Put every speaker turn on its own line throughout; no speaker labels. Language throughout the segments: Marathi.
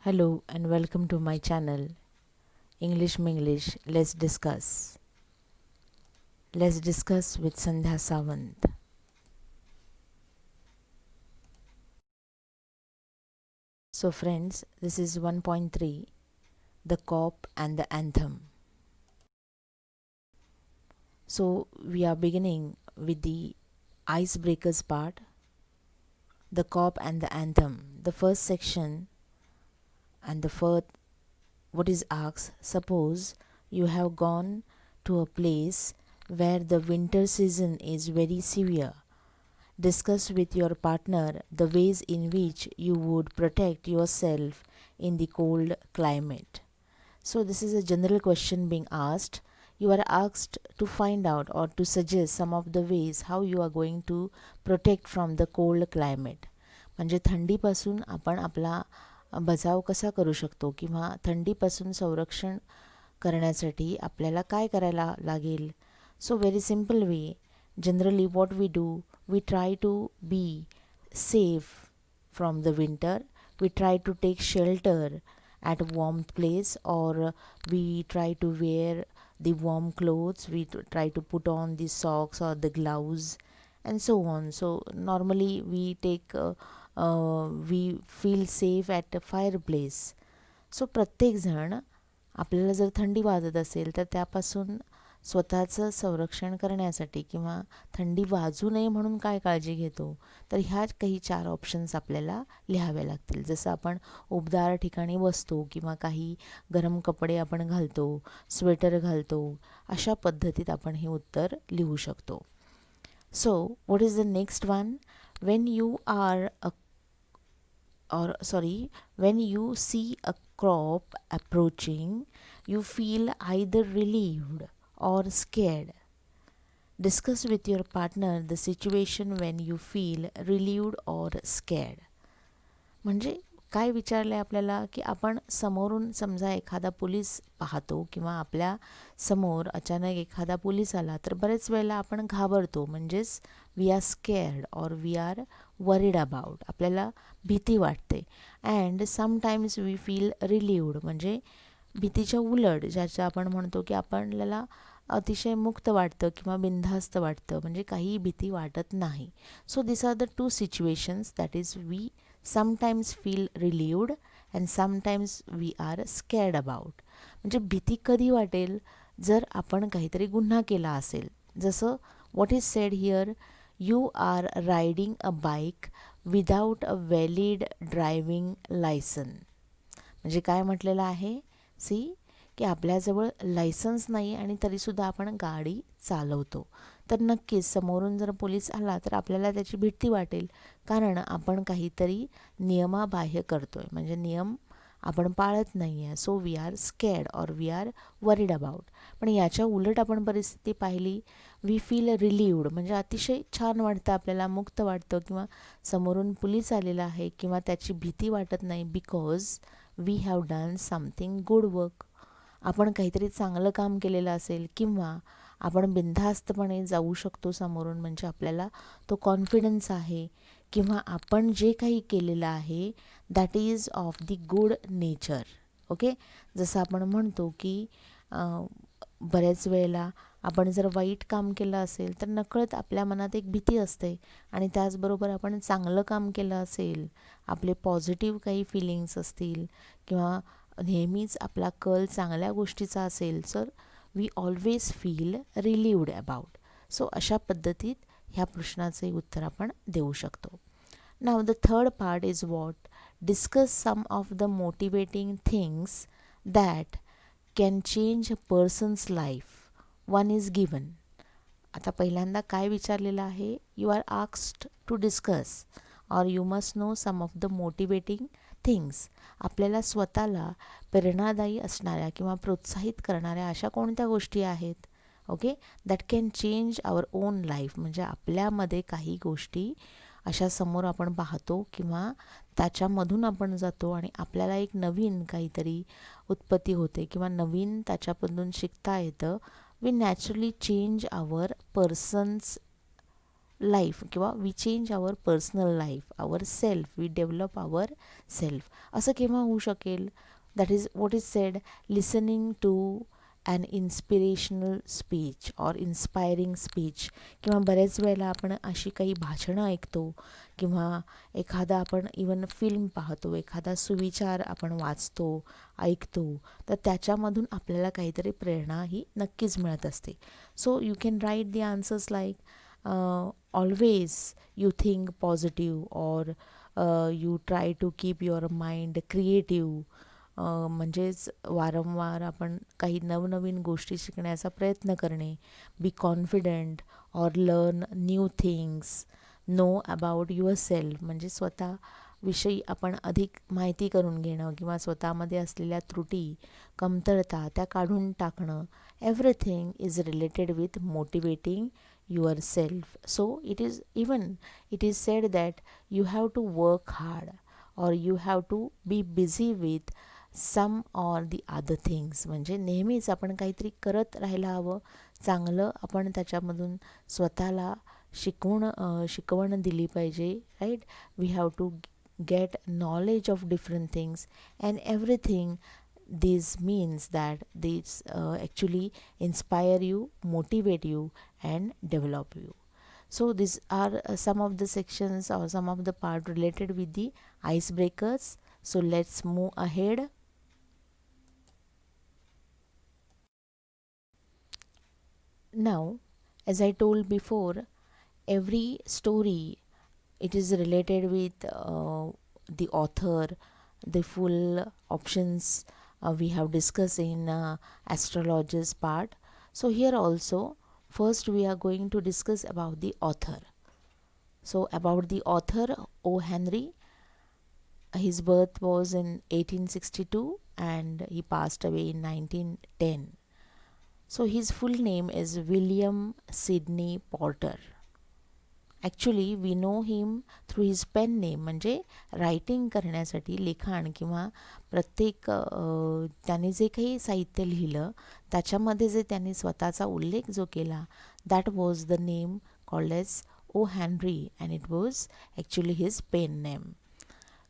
Hello and welcome to my channel English Minglish. Let's discuss. Let's discuss with Sandhya Sawant. So friends, this is 1.3, the cop and the anthem. So we are beginning with the icebreakers part, the cop and the anthem. The first section and the first what is asked, suppose you have gone to a place where the winter season is very severe. Discuss with your partner the ways in which you would protect yourself in the cold climate. So, this is a general question being asked. You are asked to find out or to suggest some of the ways how you are going to protect from the cold climate. म्हणजे थंडीपासून आपण आपला बचाव कसा करू शकतो किंवा थंडीपासून संरक्षण करण्यासाठी आपल्याला काय करायला लागेल. So very simple way, generally what we do, we try to be safe from the winter. We try to take shelter at a warm place, or we try to wear the warm clothes. We try to put on the socks or the gloves and so on. So normally we take we feel safe at a fireplace. So प्रत्येकजण आपल्याला जर थंडी वाजत असेल तर त्यापासून स्वतःचं संरक्षण करण्यासाठी किंवा थंडी वाजू नये म्हणून काय काळजी घेतो, तर ह्या काही 4 ऑप्शन्स आपल्याला लिहावे लागतील. जसं आपण उबदार ठिकाणी बसतो किंवा काही गरम कपडे आपण घालतो, स्वेटर घालतो, अशा पद्धतीत आपण हे उत्तर लिहू शकतो. So what is the next one? when you see a crop approaching, you feel either relieved or scared. Discuss with your partner the situation when you feel relieved or scared. म्हणजे काय विचारलं आहे आपल्याला की आपण समोरून समजा एखादा पोलीस पाहतो किंवा आपल्या समोर अचानक एखादा पोलीस आला तर बरेच वेळेला आपण घाबरतो, म्हणजेच वी आर स्केअर्ड और वी आर वरीड अबाउट, आपल्याला भीती वाटते. And sometimes we feel relieved, म्हणजे भीतीच्या उलट ज्याचं आपण म्हणतो की आपल्याला अतिशय मुक्त वाटतं किंवा बिनधास्त वाटतं, म्हणजे काही भीती वाटत नाही. So this are the 2 situations, that is we sometimes feel relieved and sometimes we are scared about. म्हणजे भीती कधी वाटेल? जर आपण काहीतरी गुन्हा केला असेल. जसं what is said here, you are riding a bike without a valid driving license. म्हणजे काय म्हटलेलं आहे? सी की आपल्याजवळ लायसन्स नाही आणि तरीसुद्धा आपण गाडी चालवतो. तर नक्कीच समोरून जर पोलीस आला तर आपल्याला त्याची भीती वाटेल, कारण आपण काहीतरी नियमाबाह्य करतोय, म्हणजे नियम आपण पाळत नाही आहे. सो वी आर स्केर्ड और वी आर वरीड अबाउट. पण याच्या उलट आपण परिस्थिती पाहिली, वी फील रिलीव्ड, म्हणजे अतिशय छान वाटतं, आपल्याला मुक्त वाटतं किंवा समोरून पोलीस आलेला आहे किंवा त्याची भीती वाटत नाही, because we have done something good work. आपण काहीतरी चांगलं काम केलेलं असेल किंवा आपण बिनधास्तपणे जाऊ शकतो समोरून, म्हणजे आपल्याला तो कॉन्फिडन्स आहे किंवा आपण जे काही केलेलं आहे that is of the good nature. Okay, जसं आपण म्हणतो की बऱ्याच वेळेला आपण जर वाईट काम केलं असेल तर नकळत आपल्या मनात एक भीती असते, आणि त्याचबरोबर आपण चांगलं काम केलं असेल, आपले पॉझिटिव्ह काही फिलिंग्स असतील किंवा नेहमीच आपला कल चांगल्या गोष्टीचा असेल, तर we always feel relieved about. So अशा पद्धतीत ह्या प्रश्नाचे उत्तर आपण देऊ शकतो. Now the third part is what? Discuss some of the motivating things that can change a person's life. One is given. आता पहिल्यांदा काय विचारलेलं आहे? You are asked to discuss और you must know some of the motivating things. आपल्याला स्वतःला प्रेरणादायी असणाऱ्या किंवा प्रोत्साहित करणाऱ्या अशा कोणत्या गोष्टी आहेत? Okay, that can change our own life, म्हणजे आपल्यामध्ये काही गोष्टी अशा समोर आपण पाहतो किंवा त्याच्यामधून आपण जातो आणि आपल्याला एक नवीन काहीतरी उत्पत्ती होते किंवा नवीन त्याच्यामधून शिकता येतं. We naturally change our persons life किंवा we change our personal life, our self, we develop our self. असं केव्हा होऊ शकेल? That is what is said, listening to an inspirational speech or inspiring speech. किंवा बऱ्याच वेळेला आपण अशी काही भाषणं ऐकतो किंवा एखादा आपण इवन फिल्म पाहतो, एखादा सुविचार आपण वाचतो, ऐकतो, तर त्याच्यामधून आपल्याला काहीतरी प्रेरणा ही नक्कीच मिळत असते. So you can write the answers like always you think positive or you try to keep your mind creative. म्हणजेच वारंवार आपण काही नवनवीन गोष्टी शिकण्याचा प्रयत्न करणे. Be confident or learn new things. Know about your self, म्हणजे स्वतःविषयी आपण अधिक माहिती करून घेणं किंवा स्वतःमध्ये असलेल्या त्रुटी, कमतरता त्या काढून टाकणं. Everything is related with motivating yourself. So it is said that you have to work hard or you have to be busy with some or the other things. म्हणजे नेहमीच आपण काहीतरी करत राहायला हवं, चांगलं आपण त्याच्यामधून स्वतःला शिकवण दिली पाहिजे, right. We have to get knowledge of different things and everything. This means that this actually inspire you, motivate you and develop you. So these are some of the sections or some of the part related with the icebreakers. So let's move ahead. Now, as I told before, every story, it is related with the author, the full options we have discussed in astrologers part. So here also, first we are going to discuss about the author. So about the author, O. Henry. His birth was in 1862 and he passed away in 1910. So his full name is William Sidney Porter. Actually we know him through his pen name. म्हणजे रायटिंग करण्यासाठी, लिखाण किंवा प्रत्येक त्याने जे काही साहित्य लिहिलं त्याच्यामध्ये जे त्यांनी स्वतःचा उल्लेख जो केला, that was the name called as O Henry and it was actually his pen name.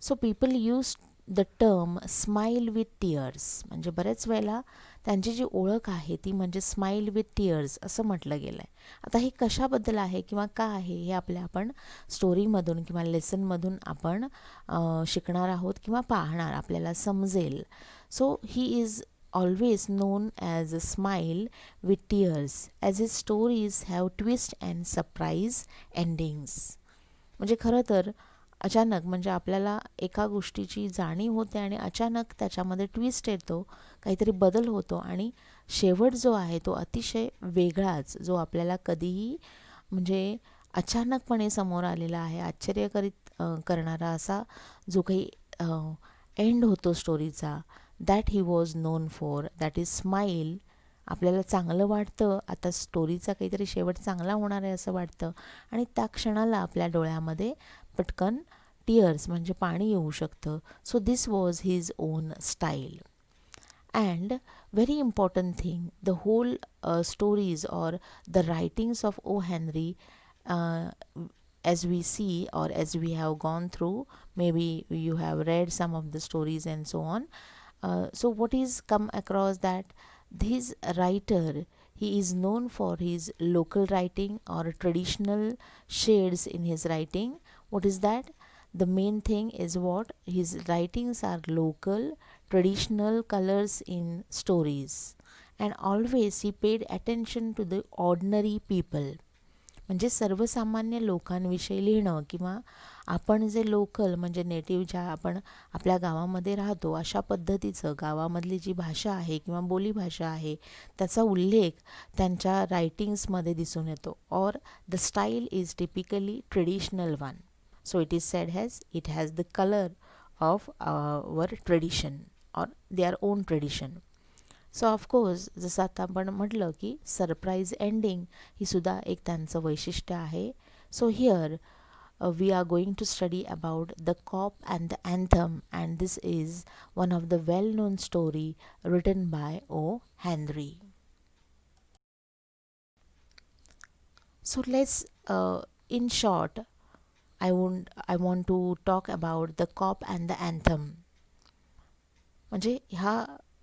So people use the term smile with tears. म्हणजे बऱ्याच वेळेला त्यांची जी ओळख आहे ती म्हणजे स्माईल विथ टिअर्स असं म्हटलं गेलं आहे. आता हे कशाबद्दल आहे किंवा का आहे हे आपण स्टोरीमधून किंवा लेसनमधून आपण शिकणार आहोत किंवा पाहणार, आपल्याला समजेल. So he is always known as a smile with tears as his stories have twist and surprise endings. म्हणजे खरं तर अचानक म्हणजे आपल्याला एका गोष्टीची जाणीव होते आणि अचानक त्याच्यामध्ये ट्विस्ट येतो, काहीतरी बदल होतो आणि शेवट जो आहे तो अतिशय वेगळाच, जो आपल्याला कधीही म्हणजे अचानकपणे समोर आलेला आहे, आश्चर्यकरित करणारा असा जो काही एंड होतो स्टोरीचा, that he was known for. That is smile. आपल्याला चांगलं वाटतं, आता स्टोरीचा काहीतरी शेवट चांगला होणार आहे असं वाटतं आणि त्या क्षणाला आपल्या डोळ्यामध्ये पटकन टीयर्स म्हणजे पाणी येऊ शकतं. So this was his own style. And very important thing, the whole stories or the writings of O Henry, as we see or as we have gone through, maybe you have read some of the stories and so on. So what is come across that this writer, he is known for his local writing or traditional shades in his writing. What is that? The main thing is what his writings are local traditional colors in stories, and always he paid attention to the ordinary people. म्हणजे सर्वसामान्य लोकांविषयी लिहिणं किंवा आपण जे लोकल म्हणजे नेटिव्ह ज्या आपण आपल्या गावामध्ये राहतो अशा पद्धतीचं गावामधली जी भाषा आहे किंवा बोलीभाषा आहे त्याचा उल्लेख त्यांच्या रायटिंग्समध्ये दिसून येतो. Or the style is typically traditional one. So it is said it has the colour of our tradition or their own tradition. So of course जसं आता आपण म्हटलं की सरप्राईज एंडिंग ही सुद्धा एक त्यांचं वैशिष्ट्य आहे. So here we are going to study about the Cop and the Anthem, and this is one of the well-known story written by O. Henry. So let's in short, I want to talk about the cop and the anthem. म्हणजे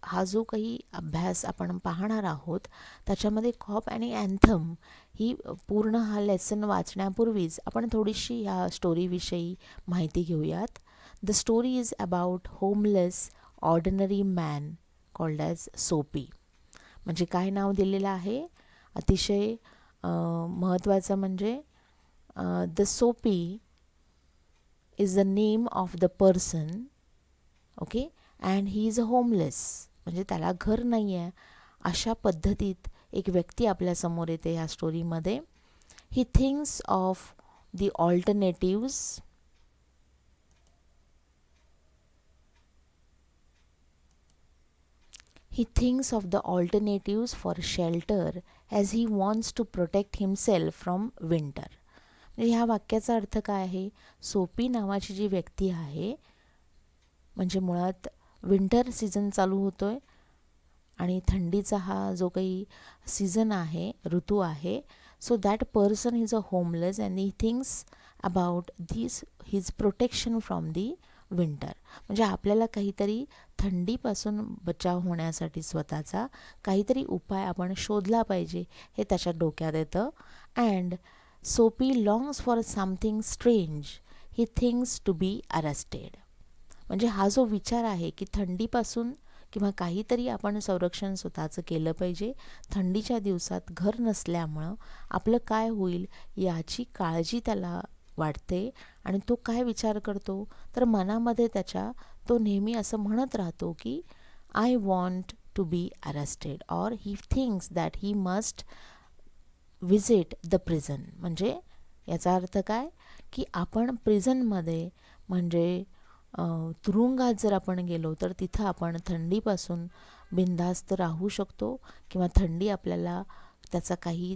हा जो काही अभ्यास आपण पाहणार आहोत त्याच्यामध्ये कॉप आणि अँथम ही पूर्ण हा लेसन वाचण्यापूर्वीच आपण थोडीशी ह्या स्टोरीविषयी माहिती घेऊयात. The story is about homeless ordinary man called as सोपी. म्हणजे काय नाव दिलेलं आहे, अतिशय महत्त्वाचं म्हणजे द सोपी is the name of the person. Okay, and he is homeless, म्हणजे त्याला घर नाही आहे. अशा पद्धतीत एक व्यक्ती आपल्यासमोर येते ह्या स्टोरीमध्ये. He thinks of the alternatives. He thinks of the alternatives for shelter as he wants to protect himself from winter. म्हणजे ह्या वाक्याचा अर्थ काय आहे, सोपी नावाची जी व्यक्ती आहे, म्हणजे मुळात विंटर सीझन चालू होतोय आणि थंडीचा हा जो काही सीझन आहे, ऋतू आहे. So that person is a homeless and he thinks about his protection from the winter. म्हणजे आपल्याला काहीतरी थंडीपासून बचाव होण्यासाठी स्वतःचा काहीतरी उपाय आपण शोधला पाहिजे हे त्याच्या डोक्यात येतं. And Soapy longs for something strange. He thinks to be arrested. म्हणजे हा जो विचार आहे की थंडीपासून किंवा काहीतरी आपण संरक्षण स्वतःचं केलं पाहिजे. थंडीच्या दिवसात घर नसल्यामुळं आपलं काय होईल याची काळजी त्याला वाटते आणि तो काय विचार करतो, तर मनामध्ये त्याच्या तो नेहमी असं म्हणत राहतो की I want to be arrested or he thinks that he must visit the prison. म्हणजे याचा अर्थ काय की आपण प्रिझनमध्ये म्हणजे तुरुंगात जर आपण गेलो तर तिथं आपण थंडीपासून बिनधास्त राहू शकतो किंवा थंडी आपल्याला त्याचा काही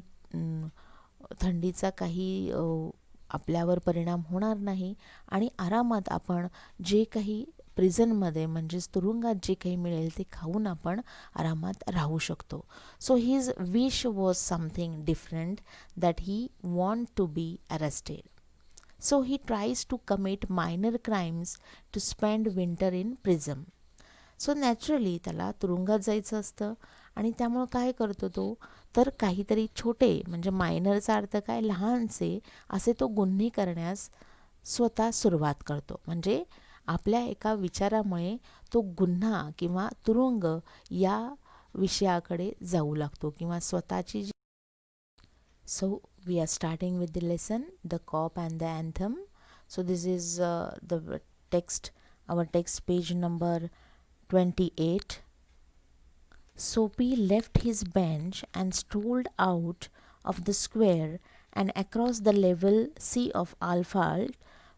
थंडीचा काही आपल्यावर परिणाम होणार नाही आणि आरामात आपण जे काही प्रिझनमध्ये म्हणजेच तुरुंगात जे काही मिळेल ते खाऊन आपण आरामात राहू शकतो. So his wish was something different that he want to be arrested. So he tries to commit minor crimes to spend winter in prison. So naturally त्याला तुरुंगात जायचं असतं आणि त्यामुळं काय करतो तो, तर काहीतरी छोटे म्हणजे मायनरचा अर्थ काय लहानसे असे तो गुन्हे करण्यास स्वतः सुरुवात करतो. म्हणजे आपल्या एका विचारामुळे तो गुन्हा किंवा तुरुंग या विषयाकडे जाऊ लागतो किंवा स्वतःची So we are starting with the lesson, the cop and the anthem. So this is the text, our text page number 28. Soapy left his bench and strolled out of the square and across the level sea of asphalt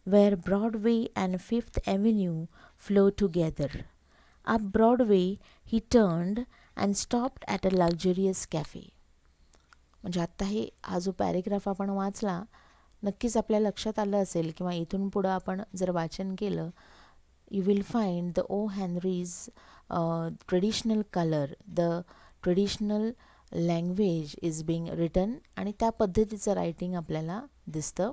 where Broadway and Fifth Avenue flow together. Up Broadway he turned and stopped at a luxurious cafe. म्हणजे आत्ता हा जो पॅरेग्राफ आपण वाचला नक्कीच आपल्या लक्षात आलं असेल किंवा इथून पुढं आपण जर वाचन केलं, you will find the O Henry's traditional colour, the traditional language is being written आणि त्या पद्धतीचं रायटिंग आपल्याला दिसतं.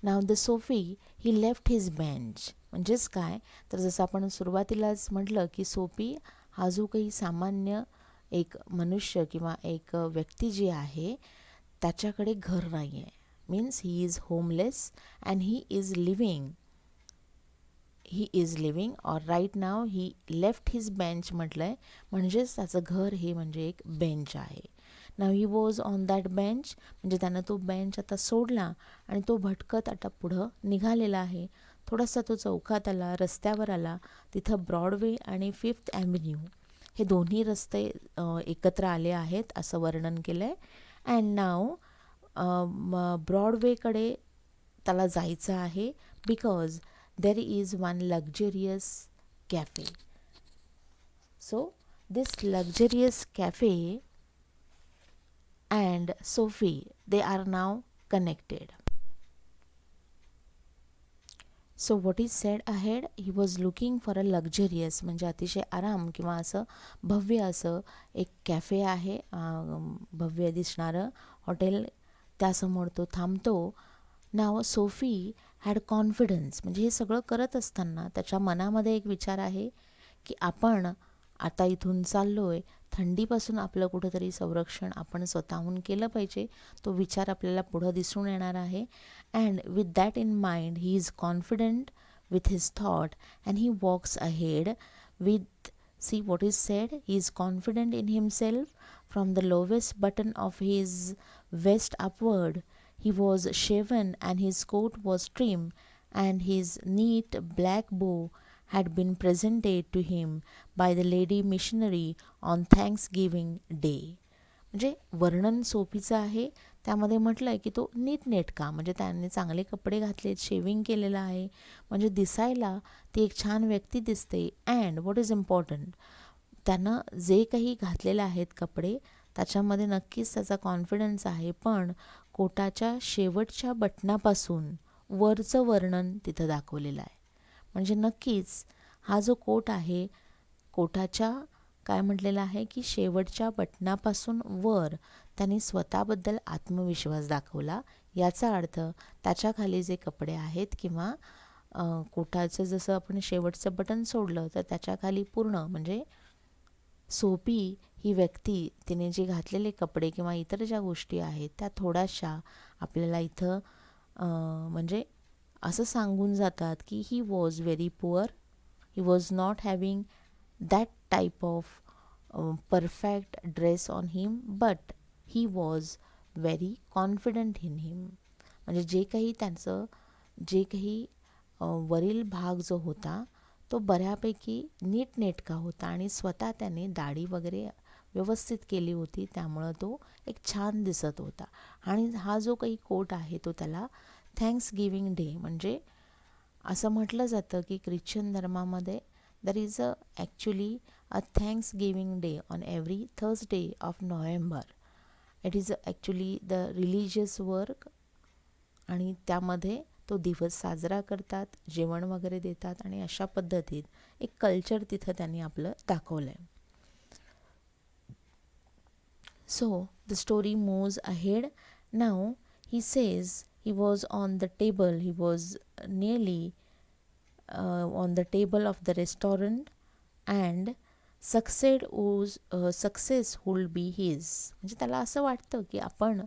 Now the Soapy he left his bench. म्हणजेच काय, तर जसं आपण सुरुवातीलाच म्हटलं की सोपी हा जो काही सामान्य एक मनुष्य किंवा एक व्यक्ती जी आहे त्याच्याकडे घर नाही आहे. Means he is homeless and he is living or right now he left his bench म्हटलं आहे म्हणजेच त्याचं घर हे म्हणजे एक बेंच आहे. Now he was on that bench म्हणजे त्यानं तो बेंच आता सोडला आणि तो भटकत आता पुढं निघालेला आहे. थोडासा तो चौकात आला, रस्त्यावर आला, तिथं ब्रॉडवे आणि फिफ्थ ॲव्हेन्यू हे दोन्ही रस्ते एकत्र आले आहेत असं वर्णन केलं आहे. अँड नाव ब्रॉडवेकडे त्याला जायचं आहे because there is one luxurious cafe. So this luxurious cafe and Sophie they are now connected. So what is sed ahead, he was looking for a luxurious म्हणजे अतिशय आराम किंवा असं भव्य असं एक कॅफे आहे, भव्य दिसणारं हॉटेल. त्यासमोर तो थांबतो. नाव सोफी हॅड कॉन्फिडन्स, म्हणजे हे सगळं करत असताना त्याच्या मनामध्ये एक विचार आहे की आपण आता इथून चाललोय, थंडीपासून आपलं कुठंतरी संरक्षण आपण स्वतःहून केलं पाहिजे. तो विचार आपल्याला पुढं दिसून येणार आहे. And with that in mind he is confident with his thought and he walks ahead with, see what is said, he is confident in himself. From the lowest button of his vest upward he was shaven and his coat was trim and his neat black bow had been presented to him by the lady missionary on Thanksgiving Day. म्हणजे वर्णन सोफीचं आहे. त्यामध्ये म्हटलं आहे की तो नीटनेटका, म्हणजे त्याने चांगले कपडे घातलेत, शेविंग केलेलं आहे, म्हणजे दिसायला ती एक छान व्यक्ती दिसते. अँड व्हॉट इज इम्पॉर्टंट, त्यानं जे काही घातलेले आहेत कपडे त्याच्यामध्ये नक्कीच त्याचा कॉन्फिडन्स आहे. पण कोटाच्या शेवटच्या बटनापासून वरचं वर्णन तिथं दाखवलेलं आहे. म्हणजे नक्कीच हा जो कोट आहे, कोटाच्या काय म्हटलेलं आहे की शेवटच्या बटनापासून वर त्यांनी स्वतःबद्दल आत्मविश्वास दाखवला. याचा अर्थ त्याच्या खाली जे कपडे आहेत किंवा कोटाचं जसं आपण शेवटचं बटन सोडलं तर त्याच्या खाली पूर्ण म्हणजे सोफी ही व्यक्ती तिने जे घातलेले कपडे किंवा इतर ज्या गोष्टी आहेत त्या थोड्याशा आपल्याला इथं म्हणजे असं सांगून जातात की he was very poor, he was not having that type of perfect dress on him, but he was very confident in him. म्हणजे जे काही त्यांचं जे काही वरील भाग जो होता तो बऱ्यापैकी नीटनेटका होता आणि स्वतः त्याने दाढी वगैरे व्यवस्थित केली होती, त्यामुळं तो एक छान दिसत होता. आणि हा जो काही कोट आहे तो त्याला थँक्सगिव्हिंग डे, म्हणजे असं म्हटलं जातं की ख्रिश्चन धर्मामध्ये there is actually a Thanksgiving Day on every Thursday of November. It is actually the religious work आणि त्यामध्ये तो दिवस साजरा करतात, जेवण वगैरे देतात आणि अशा पद्धतीत एक कल्चर तिथं त्यांनी आपलं दाखवलं आहे. So the story moves ahead. Now he says he was on the table, he was nearly on the table of the restaurant and success would be his. म्हणजे त्याला असं वाटतं की आपण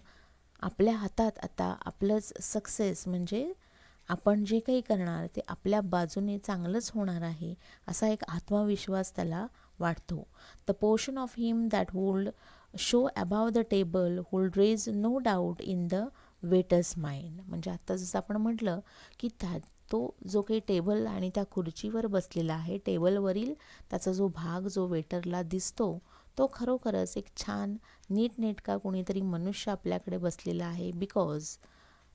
आपल्या हातात आता आपलंच सक्सेस, म्हणजे आपण जे काही करणार ते आपल्या बाजूने चांगलंच होणार आहे असा एक आत्मविश्वास त्याला वाटतो. The portion of him that would show above the table would raise no doubt in the waiter's mind. म्हणजे आता जसं आपण म्हटलं की तो जो काही टेबल आणि त्या खुर्चीवर बसलेला आहे, टेबलवरील त्याचा जो भाग जो वेटरला दिसतो तो खरोखरच एक छान नीटनेटका कोणीतरी मनुष्य आपल्याकडे बसलेला आहे. Because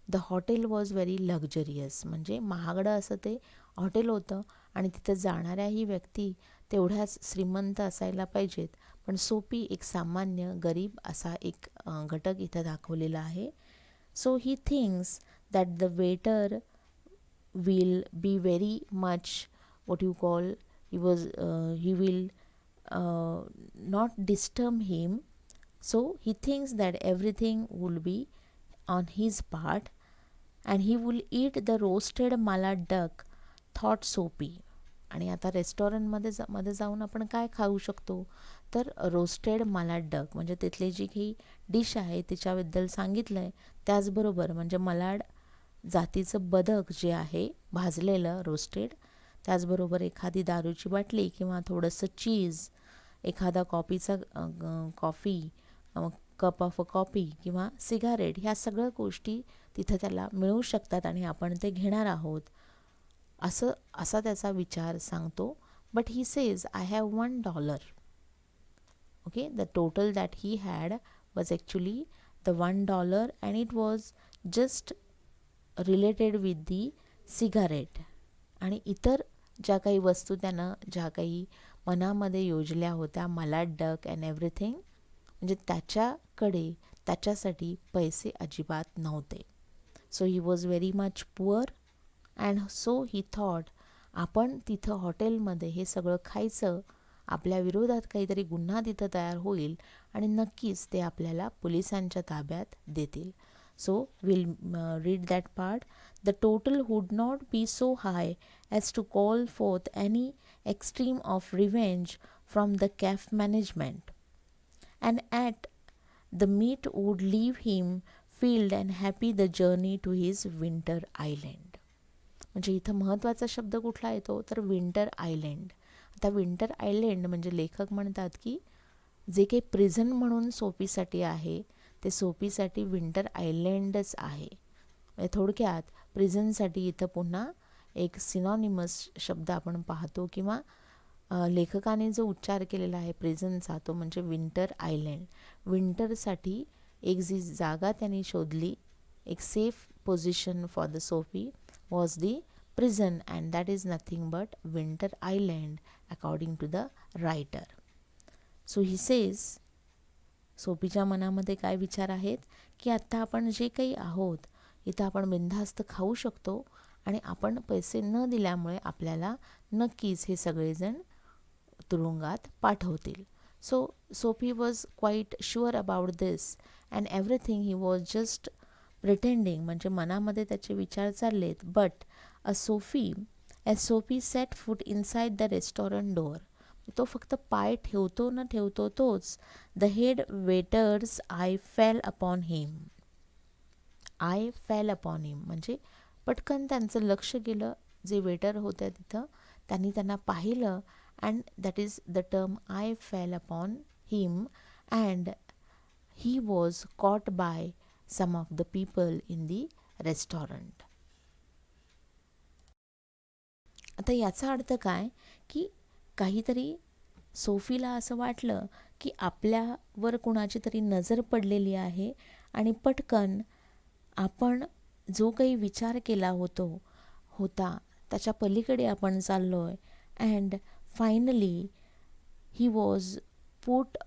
the hotel was very luxurious, म्हणजे महागडं असं ते हॉटेल होतं आणि तिथं जाणाऱ्याही व्यक्ती तेवढ्याच श्रीमंत असायला पाहिजेत. पण सोफी एक सामान्य गरीब असा एक घटक इथं दाखवलेला आहे. So he thinks that the waiter will be very much what you call he will not disturb him, so he thinks that everything will be on his part and he will eat the roasted malad duck, thought Sophie. आणि आता रेस्टॉरंटमध्ये जाऊन आपण काय खाऊ शकतो तर रोस्टेड मालाड डक, म्हणजे तिथली जी काही डिश आहे तिच्याबद्दल सांगितलं आहे. त्याचबरोबर म्हणजे मलाड जातीचं बदक जे आहे भाजलेलं रोस्टेड, त्याचबरोबर एखादी दारूची बाटली किंवा थोडंसं चीज, एखादा coffee cup of a coffee किंवा सिगारेट, ह्या सगळ्या गोष्टी तिथं त्याला मिळू शकतात आणि आपण ते घेणार आहोत असा त्याचा विचार सांगतो. But he says I have $1. Okay, the total that he had was actually the $1 and it was just related with the cigarette. आणि इतर ज्या काही वस्तू त्यानं ज्या काही मनामध्ये योजल्या होत्या, मलाड डक अँड एव्हरीथिंग, म्हणजे त्याच्याकडे त्याच्यासाठी पैसे अजिबात नव्हते. So he was very much poor and so he thought आपण तिथं हॉटेलमध्ये हे सगळं खायचं, आपल्या विरोधात काहीतरी गुन्हा तिथं तयार होईल आणि नक्कीच ते आपल्याला पोलिसांच्या ताब्यात देतील. So we'll read that part. The total would not be so high as to call forth any extreme of revenge from the cafe management, and at the meat would leave him filled and happy the journey to his winter island. म्हणजे इथं महत्त्वाचा शब्द कुठला येतो तर विंटर आयलँड. आता विंटर आयलँड म्हणजे लेखक म्हणतात की जे काही प्रिझन म्हणून सोफीसाठी आहे ते सोफीसाठी विंटर आयलँडच आहे. थोडक्यात प्रिझनसाठी इथं पुन्हा एक सिनॉनिमस शब्द आपण पाहतो किंवा लेखकाने जो उच्चार केलेला आहे प्रिझनचा तो म्हणजे विंटर आयलँड. विंटरसाठी एक जी जागा त्यांनी शोधली, एक safe position for the Sophie was the prison, and that is nothing but winter island according to the writer. So he says, सोफीच्या मनामध्ये काय विचार आहेत की आता आपण जे काही आहोत इथं आपण बिनधास्त खाऊ शकतो आणि आपण पैसे न दिल्यामुळे आपल्याला नक्कीच हे सगळेजण तुरुंगात पाठवतील. So Sophie was quite sure about this and everything he was just pretending, म्हणजे मनामध्ये त्याचे विचार चाललेत. But as Sophie set foot inside the restaurant door, तो फक्त पाय ठेवतो न ठेवतो तोच the head waiter's eye fell upon him. म्हणजे पटकन त्यांचं लक्ष गेलं, जे वेटर होत्या तिथं त्यांनी त्यांना पाहिलं, and that is the term eye fell upon him, and he was caught by some of the people in the restaurant. आता याचा अर्थ काय की काहीतरी सोफीला असं वाटलं की आपल्यावर कुणाची तरी नजर पडलेली आहे आणि पटकन आपण जो काही विचार केला होता त्याच्या पलीकडे आपण चाललो आहे. And finally he was put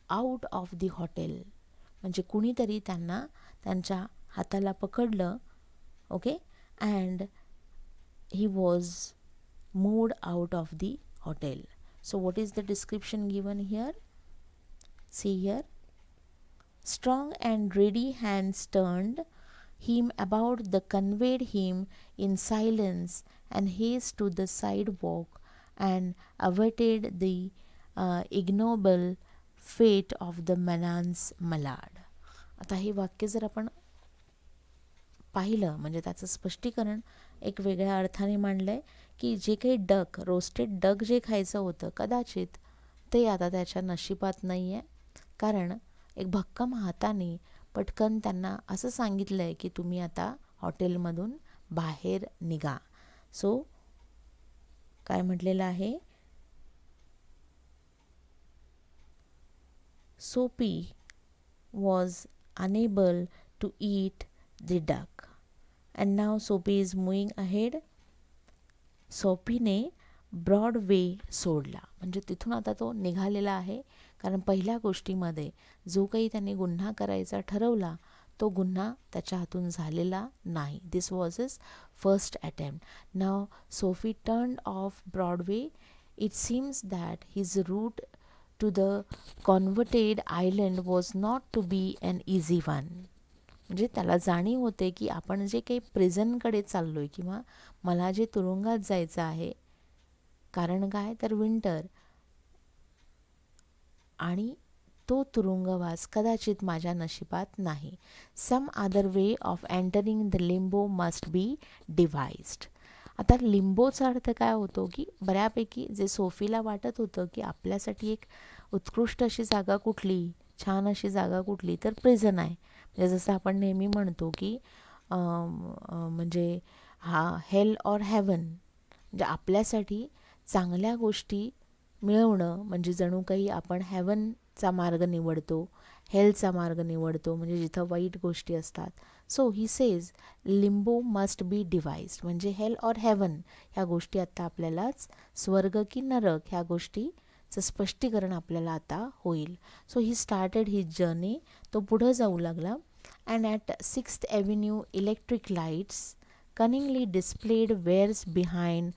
out of the hotel, म्हणजे कुणीतरी त्यांना त्यांच्या हाताला पकडलं. Okay, and he was moved out of the hotel. So what is the description given here? See here, strong and ready hands turned him about, the conveyed him in silence and haste to the sidewalk and awaited the ignoble fate of the man's malad. आता हे वाक्य जर आपण पाहिलं म्हणजे त्याचं स्पष्टीकरण एक वेगळ्या अर्थाने मांडलंय की जे काही डक, रोस्टेड डक जे खायचं होतं कदाचित ते आता त्याच्या नशिबात नाही आहे, कारण एक भक्कम हाताने पटकन त्यांना असं सांगितलं आहे की तुम्ही आता हॉटेलमधून बाहेर निघा. सो काय म्हटलेलं आहे, Soapy was unable to eat the duck and now Soapy is moving ahead. सोफीने ब्रॉडवे सोडला, म्हणजे तिथून आता तो निघालेला आहे, कारण पहिल्या गोष्टीमध्ये जो काही त्यांनी गुन्हा करायचा ठरवला तो गुन्हा त्याच्या हातून झालेला नाही. This was his first attempt. Now Soapy turned off Broadway. It seems that his route to the converted island was not to be an easy one. म्हणजे त्याला जाणीव होते की आपण जे काही प्रिझनकडे चाललो आहे किंवा मला जे तुरुंगात जायचं आहे, कारण काय तर विंटर, आणि तो तुरुंगवास कदाचित माझ्या नशिबात नाही. Some other way of entering the limbo must be devised. आता लिंबोचा अर्थ काय होतो की बऱ्यापैकी जे सोफीला वाटत होतं की आपल्यासाठी एक उत्कृष्ट अशी जागा कुठली, छान अशी जागा कुठली, तर प्रिझन आहे. म्हणजे जसं आपण नेहमी म्हणतो की म्हणजे हेल ऑर हेवन, म्हणजे आपल्यासाठी चांगल्या गोष्टी मिळवणं म्हणजे जणू काही आपण हेवनचा मार्ग निवडतो, हेलचा मार्ग निवडतो, म्हणजे जिथं वाईट गोष्टी असतात. So he says limbo must be devised, म्हणजे हेल ऑर हेवन ह्या गोष्टी आता आपल्यालाच, स्वर्ग की नरक ह्या गोष्टीचं स्पष्टीकरण आपल्याला आता होईल. So he started his journey. तो पुढं जाऊ लागला. And at 6th Avenue electric lights cunningly displayed wares behind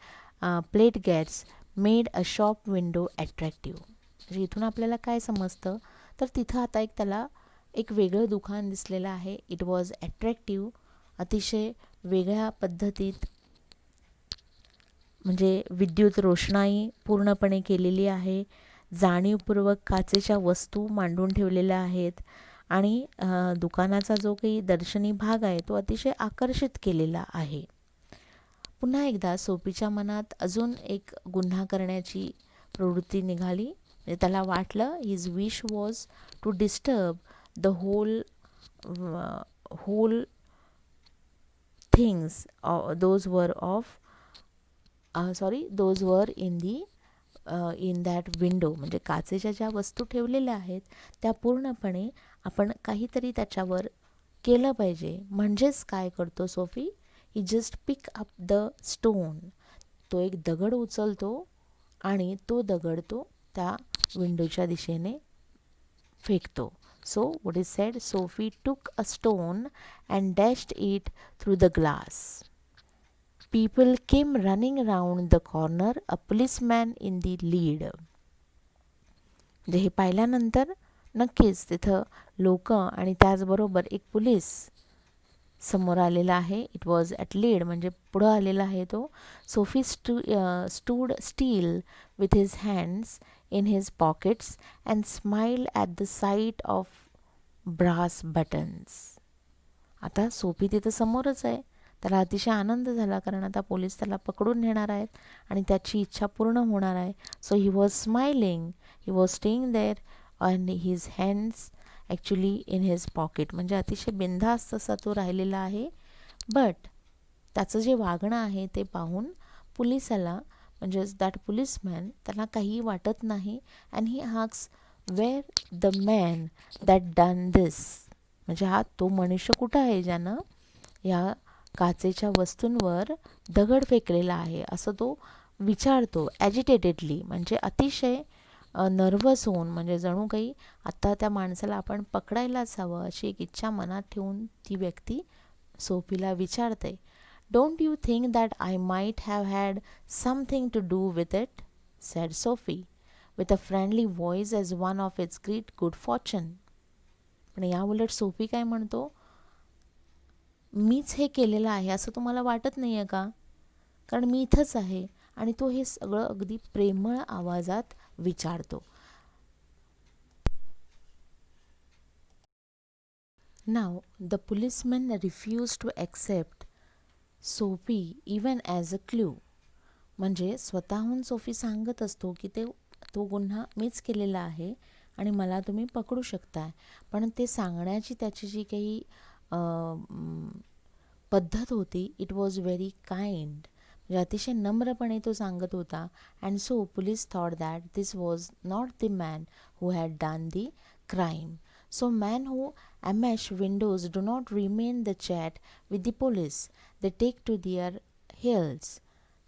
plate gates made a shop window attractive. म्हणजे इथून आपल्याला काय समजतं तर तिथं आता एक त्याला एक वेगळं दुकान दिसलेलं आहे. इट वॉज अट्रॅक्टिव्ह, अतिशय वेगळ्या पद्धतीत, म्हणजे विद्युत रोषणाई पूर्णपणे केलेली आहे. जाणीवपूर्वक काचेच्या वस्तू मांडून ठेवलेल्या आहेत आणि दुकानाचा जो काही दर्शनी भाग आहे तो अतिशय आकर्षित केलेला आहे. पुन्हा एकदा सोफीच्या मनात अजून एक गुन्हा करण्याची प्रवृत्ती निघाली. म्हणजे त्याला वाटलं his wish was to disturb the whole things those were in that window. म्हणजे काचेच्या ज्या वस्तू ठेवलेल्या आहेत त्या पूर्णपणे आपण काहीतरी त्याच्यावर केलं पाहिजे. म्हणजेच काय करतो Soapy, he just pick up the stone. तो एक दगड उचलतो आणि तो दगड तो त्या विंडोच्या दिशेने फेकतो. So what is said, Soapy took a stone and dashed it through the glass. People came running round the corner, a policeman in the lead. म्हणजे हे पाहिल्यानंतर नक्कीच तिथं लोक आणि त्याचबरोबर एक पोलीस समोर आलेला आहे. इट वॉज ॲट लीड, म्हणजे पुढं आलेला आहे तो. Soapy stood still with his hands in his pockets and smiled at the sight of brass buttons. आता सोफी तिथं समोरच आहे. त्याला अतिशय आनंद झाला, कारण आता पोलीस त्याला पकडून नेणार आहेत आणि त्याची इच्छा पूर्ण होणार आहे. So he was smiling, he was staying there and his hands actually in his pocket. म्हणजे अतिशय बिनधास्त असा तो राहिलेला आहे. बट त्याचं जे वागणं आहे ते पाहून पोलिसाला, म्हणजेच दॅट पोलिसमॅन, त्याला काही वाटत नाही. And he asks where the man that done this. म्हणजे हा तो मनुष्य कुठं आहे ज्यानं या काचेच्या वस्तूंवर दगड फेकलेला आहे, असं तो विचारतो ॲजिटेटेडली. म्हणजे अतिशय नर्वस होऊन, म्हणजे जणू काही आत्ता त्या माणसाला आपण पकडायलाच हवं अशी एक इच्छा मनात ठेवून ती व्यक्ती सोफीला विचारते. Don't you think that I might have had something to do with it, said Soapy with a friendly voice as one of its great good fortune. पण या उलट सोफी काय म्हणतो, मीच हे केलेलं आहे असं तुम्हाला वाटत नाही आहे का, कारण मी इथंच आहे. आणि तो हे सगळं अगदी प्रेमळ आवाजात विचारतो. Now the policeman refuse to accept Soapy even as a clue. म्हणजे स्वतःहून सोफी सांगत असतो की तो गुन्हा मीच केलेला आहे आणि मला तुम्ही पकडू शकताय. पण ते सांगण्याची त्याची जी काही पद्धत होती, इट वॉज व्हेरी काइंड. म्हणजे अतिशय नम्रपणे तो सांगत होता. And so police thought that this was not the man who had done the crime. So man who smash windows do not remain the chat with the police, they take to their heels.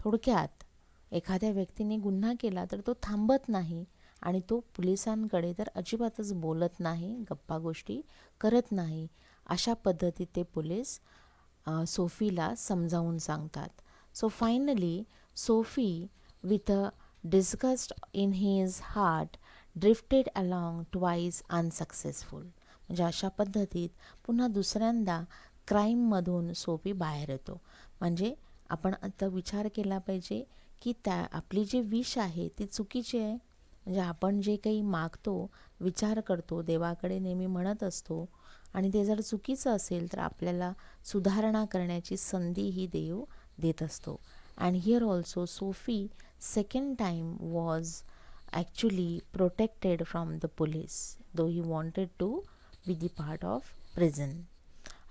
थोडक्यात एखाद्या व्यक्तीने गुन्हा केला तर तो थांबत नाही आणि तो पोलिसांकडे तर अजिबातच बोलत नाही, गप्पा गोष्टी करत नाही. अशा पद्धतीत ते पोलीस सोफीला समजावून सांगतात. So finally Sophie with a disgust in his heart drifted along twice unsuccessful. म्हणजे अशा पद्धतीत पुन्हा दुसऱ्यांदा क्राईममधून सोफी बाहेर येतो. म्हणजे आपण आता विचार केला पाहिजे की आपली जी विश आहे ती चुकीची आहे. म्हणजे आपण जे काही मागतो, विचार करतो, देवाकडे नेहमी म्हणत असतो आणि ते जर चुकीचं असेल तर आपल्याला सुधारणा करण्याची संधी ही देव देत असतो. And here also Soapy second time was actually protected from the police though he wanted to be the part of prison.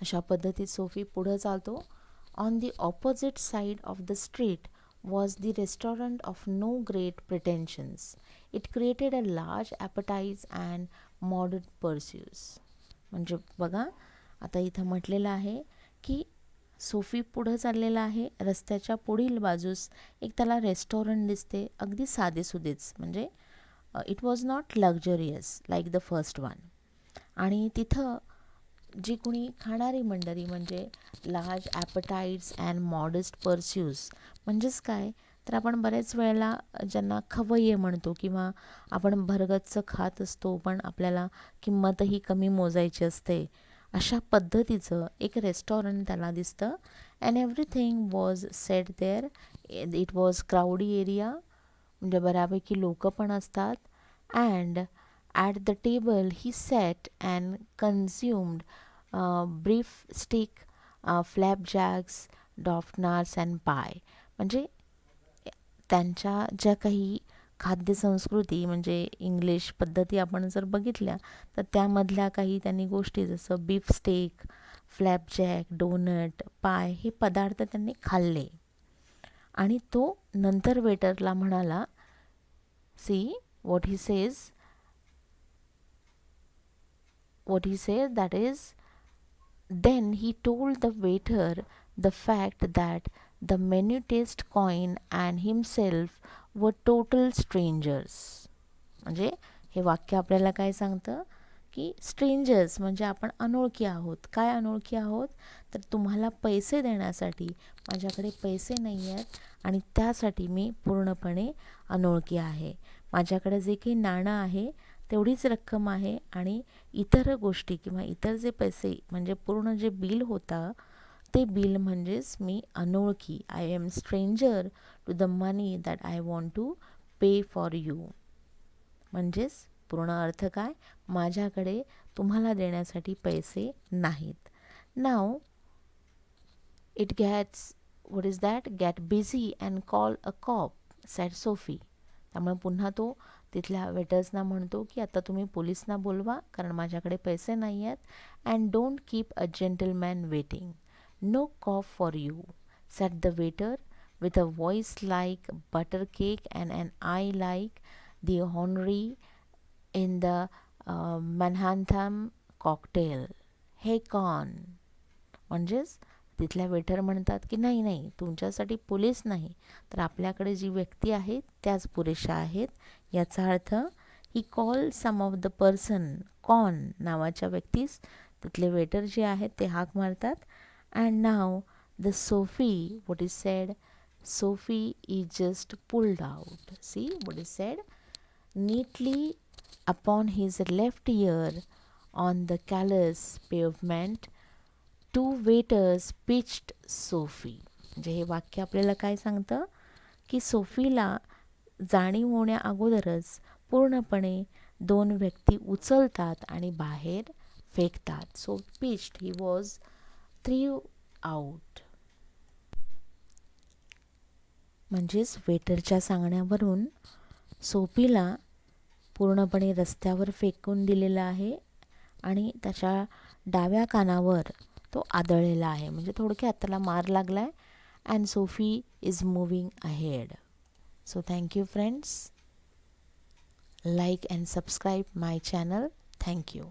अशा पद्धतीत सोफी पुढं चालतो. On the opposite side of the street was the restaurant of no great pretensions. It created a large appetite and modern pursuits. म्हणजे बघा, आता इथं म्हटलेलं आहे की सोफी पुढं चाललेला आहे. रस्त्याच्या पुढील बाजूस एक त्याला रेस्टॉरंट दिसते, अगदी साधेसुधेच. म्हणजे it was not luxurious like the first one. आणि तिथं जी कोणी खाणारी मंडळी, म्हणजे लार्ज ॲपटाईट्स अँड मॉडेस्ट परस्यूज, म्हणजेच काय, तर आपण बऱ्याच वेळेला ज्यांना खवय्ये म्हणतो किंवा आपण भरगच्च खात असतो पण आपल्याला किंमतही कमी मोजायची असते, अशा पद्धतीचं एक रेस्टॉरंट त्याला दिसतं. And everything was set there. It was crowdy area, म्हणजे बऱ्यापैकी लोकं पण असतात. And at the table he sat and consumed beefsteak, flapjacks, doughnuts and pie. म्हणजे त्यांच्या ज्या काही खाद्यसंस्कृती म्हणजे इंग्लिश पद्धती आपण जर बघितल्या तर त्यामधल्या काही त्यांनी गोष्टी जसं बीफ स्टेक, फ्लॅपजॅक, डोनट, पाय हे पदार्थ त्यांनी खाल्ले. आणि तो नंतर वेटरला म्हणाला, C what he says, that is, then he told the waiter the fact that the menu taste coin and himself were total strangers. म्हणजे हे वाक्य आपल्याला काय सांगतं की स्ट्रेंजर्स म्हणजे आपण अनोळखी आहोत. काय अनोळखी आहोत तर तुम्हाला पैसे देण्यासाठी माझ्याकडे पैसे नाही आहेत आणि त्यासाठी मी पूर्णपणे अनोळखी आहे. माझ्याकडे जे काही नाणं आहे तेवढीच रक्कम आहे आणि इतर गोष्टी किंवा इतर जे पैसे म्हणजे पूर्ण जे बिल होतं ते बिल म्हणजेच मी अनोळखी. I am stranger to the money that I want to pay for you. म्हणजेच पूर्ण अर्थ काय, माझ्याकडे तुम्हाला देण्यासाठी पैसे नाहीत. Now it gets what is that, get busy and call a cop, said Sophie. त्यामुळे पुन्हा तो तिथल्या वेटर्सना म्हणतो की आता तुम्ही पोलिसना बोलवा कारण माझ्याकडे पैसे नाही आहेत. And don't keep a gentleman waiting. No cop for you, said the waiter with a voice like butter cake and an eye like the Henry in the Manhattan cocktail. Hey con. म्हणजेच तिथल्या वेटर म्हणतात की नाही नाही, तुमच्यासाठी पोलीस नाही तर आपल्याकडे जी व्यक्ती आहे त्याच पुरेशा आहेत. याचा अर्थ he call some of the person, Con नावाच्या व्यक्तीस तिथले वेटर जे आहेत ते हाक मारतात. And now the Soapy, what is said, Soapy is just pulled out. See what is said, neatly upon his left ear on the callous pavement two waiters pitched Soapy. म्हणजे हे वाक्य आपल्याला काय सांगतं की सोफीला जाणीव होण्या अगोदरच पूर्णपणे दोन व्यक्ती उचलतात आणि बाहेर फेकतात. So pitched, he was through out. म्हणजेच वेटरच्या सांगण्यावरून सोफीला पूर्णपणे रस्त्यावर फेकून दिलेला आहे आणि त्याच्या डाव्या कानावर तो आदळलेला आहे. म्हणजे थोडक्यात त्याला मार लागला आहे. And Sophie is moving ahead. So thank you friends. Like and subscribe my channel. Thank you.